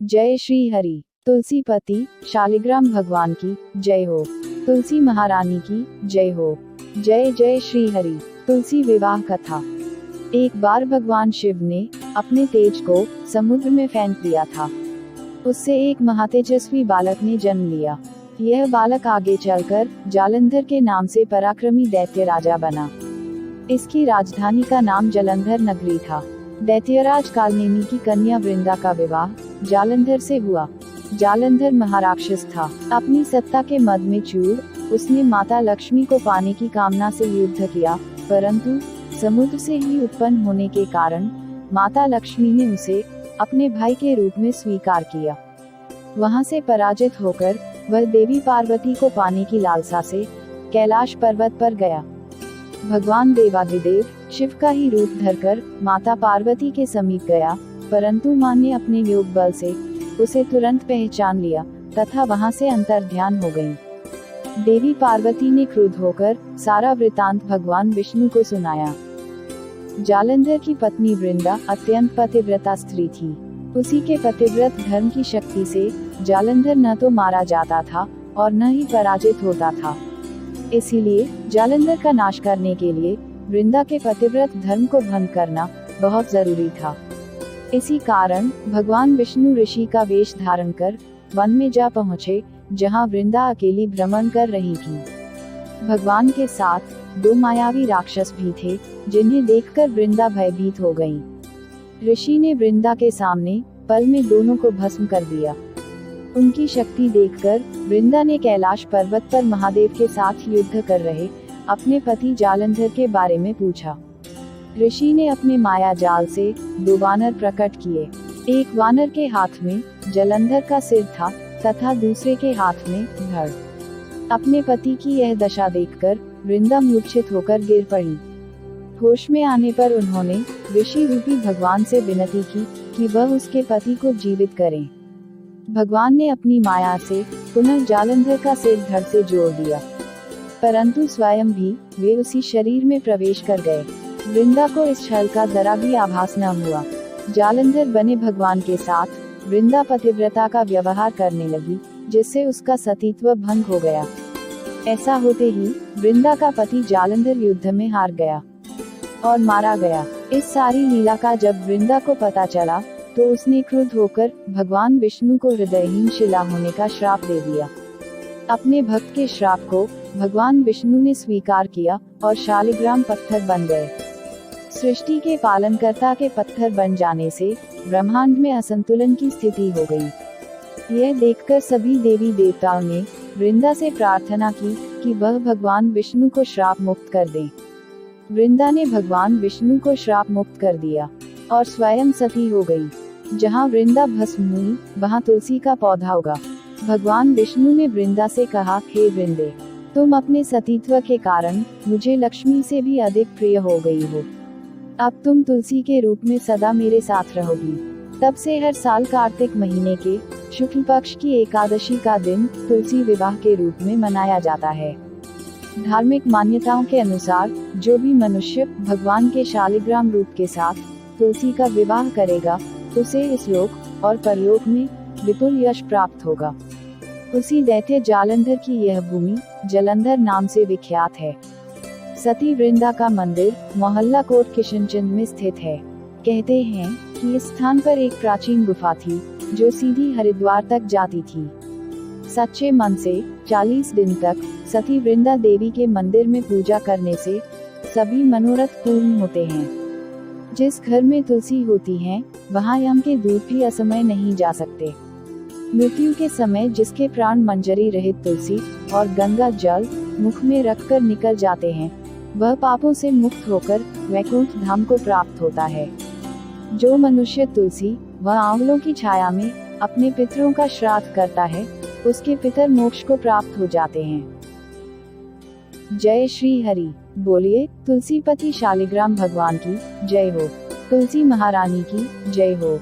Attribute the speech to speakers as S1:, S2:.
S1: जय श्री हरि। तुलसीपति शालिग्राम भगवान की जय हो। तुलसी महारानी की जय हो। जय जय श्री हरि। तुलसी विवाह कथा। एक बार भगवान शिव ने अपने तेज को समुद्र में फेंक दिया था। उससे एक महातेजस्वी बालक ने जन्म लिया। यह बालक आगे चलकर जालंधर के नाम से पराक्रमी दैत्य राजा बना। इसकी राजधानी का नाम जालंधर नगरी था। दैत्यराज कालनेमी की कन्या वृंदा का विवाह जालंधर से हुआ। जालंधर महाराक्षस था। अपनी सत्ता के मद में चूर उसने माता लक्ष्मी को पाने की कामना से युद्ध किया, परंतु समुद्र से ही उत्पन्न होने के कारण माता लक्ष्मी ने उसे अपने भाई के रूप में स्वीकार किया। वहां से पराजित होकर वह देवी पार्वती को पाने की लालसा से कैलाश पर्वत पर गया। भगवान देवाधिदेव शिव का ही रूप धरकर माता पार्वती के समीप गया, परंतु मां ने अपने योग बल से उसे तुरंत पहचान लिया तथा वहां से अंतर्ध्यान हो गईं। देवी पार्वती ने क्रुद्ध होकर सारा वृतांत भगवान विष्णु को सुनाया। जालंधर की पत्नी वृंदा अत्यंत पतिव्रता स्त्री थी। उसी के पतिव्रत धर्म की शक्ति से जालंधर न तो मारा जाता था और न ही पराजित होता था। इसीलिए जालंधर का नाश करने के लिए वृंदा के पतिव्रत धर्म को भंग करना बहुत जरूरी था। इसी कारण भगवान विष्णु ऋषि का वेश धारण कर वन में जा पहुँचे, जहाँ वृंदा अकेली भ्रमण कर रही थी। भगवान के साथ दो मायावी राक्षस भी थे, जिन्हें देखकर वृंदा भयभीत हो गई। ऋषि ने वृंदा के सामने पल में दोनों को भस्म कर दिया। उनकी शक्ति देखकर वृंदा ने कैलाश पर्वत पर महादेव के साथ युद्ध कर रहे अपने पति जालंधर के बारे में पूछा। ऋषि ने अपने माया जाल से दो वानर प्रकट किए। एक वानर के हाथ में जालंधर का सिर था तथा दूसरे के हाथ में धड़। अपने पति की यह दशा देखकर वृंदा मूर्छित होकर गिर पड़ी। होश में आने पर उन्होंने ऋषि रूपी भगवान से विनती की कि वह उसके पति को जीवित करें। भगवान ने अपनी माया से पुनः जालंधर का सिर धड़ से जोड़ दिया, परंतु स्वयं भी वे उसी शरीर में प्रवेश कर गए। वृंदा को इस छल का जरा भी आभास न हुआ। जालंधर बने भगवान के साथ वृंदा पतिव्रता का व्यवहार करने लगी, जिससे उसका सतीत्व भंग हो गया। ऐसा होते ही वृंदा का पति जालंधर युद्ध में हार गया और मारा गया। इस सारी लीला का जब वृंदा को पता चला तो उसने क्रुद्ध होकर भगवान विष्णु को हृदयहीन शिला होने का श्राप दे दिया। अपने भक्त के श्राप को भगवान विष्णु ने स्वीकार किया और शालिग्राम पत्थर बन गए। सृष्टि के पालनकर्ता के पत्थर बन जाने से ब्रह्मांड में असंतुलन की स्थिति हो गई। यह देखकर सभी देवी देवताओं ने वृंदा से प्रार्थना की कि वह भगवान विष्णु को श्राप मुक्त कर दें। वृंदा ने भगवान विष्णु को श्राप मुक्त कर दिया और स्वयं सती हो गई। जहाँ वृंदा भस्म हुई वहाँ तुलसी का पौधा उगा। भगवान विष्णु ने वृंदा से कहा, हे वृंदे, तुम अपने सतीत्व के कारण मुझे लक्ष्मी से भी अधिक प्रिय हो गई हो। अब तुम तुलसी के रूप में सदा मेरे साथ रहोगी। तब से हर साल कार्तिक महीने के शुक्ल पक्ष की एकादशी का दिन तुलसी विवाह के रूप में मनाया जाता है। धार्मिक मान्यताओं के अनुसार जो भी मनुष्य भगवान के शालिग्राम रूप के साथ तुलसी का विवाह करेगा, उसे इस लोक और परलोक में विपुल यश प्राप्त होगा। उसी दैत्य जालंधर की यह भूमि जालंधर नाम से विख्यात है। सती वृंदा का मंदिर मोहल्ला कोट किशनचंद में स्थित है। कहते हैं कि इस स्थान पर एक प्राचीन गुफा थी जो सीधी हरिद्वार तक जाती थी। सच्चे मन से 40 दिन तक सती वृंदा देवी के मंदिर में पूजा करने से सभी मनोरथ पूर्ण होते हैं। जिस घर में तुलसी होती है वहाँ यम के दूत भी असमय नहीं जा सकते। मृत्यु के समय जिसके प्राण मंजरी रहित तुलसी और गंगा जल मुख में रखकर निकल जाते हैं, वह पापों से मुक्त होकर वैकुंठ धाम को प्राप्त होता है। जो मनुष्य तुलसी व आंवलों की छाया में अपने पितरों का श्राद्ध करता है, उसके पितर मोक्ष को प्राप्त हो जाते हैं। जय श्री हरि। बोलिए तुलसीपति शालिग्राम भगवान की जय हो। तुलसी महारानी की जय हो।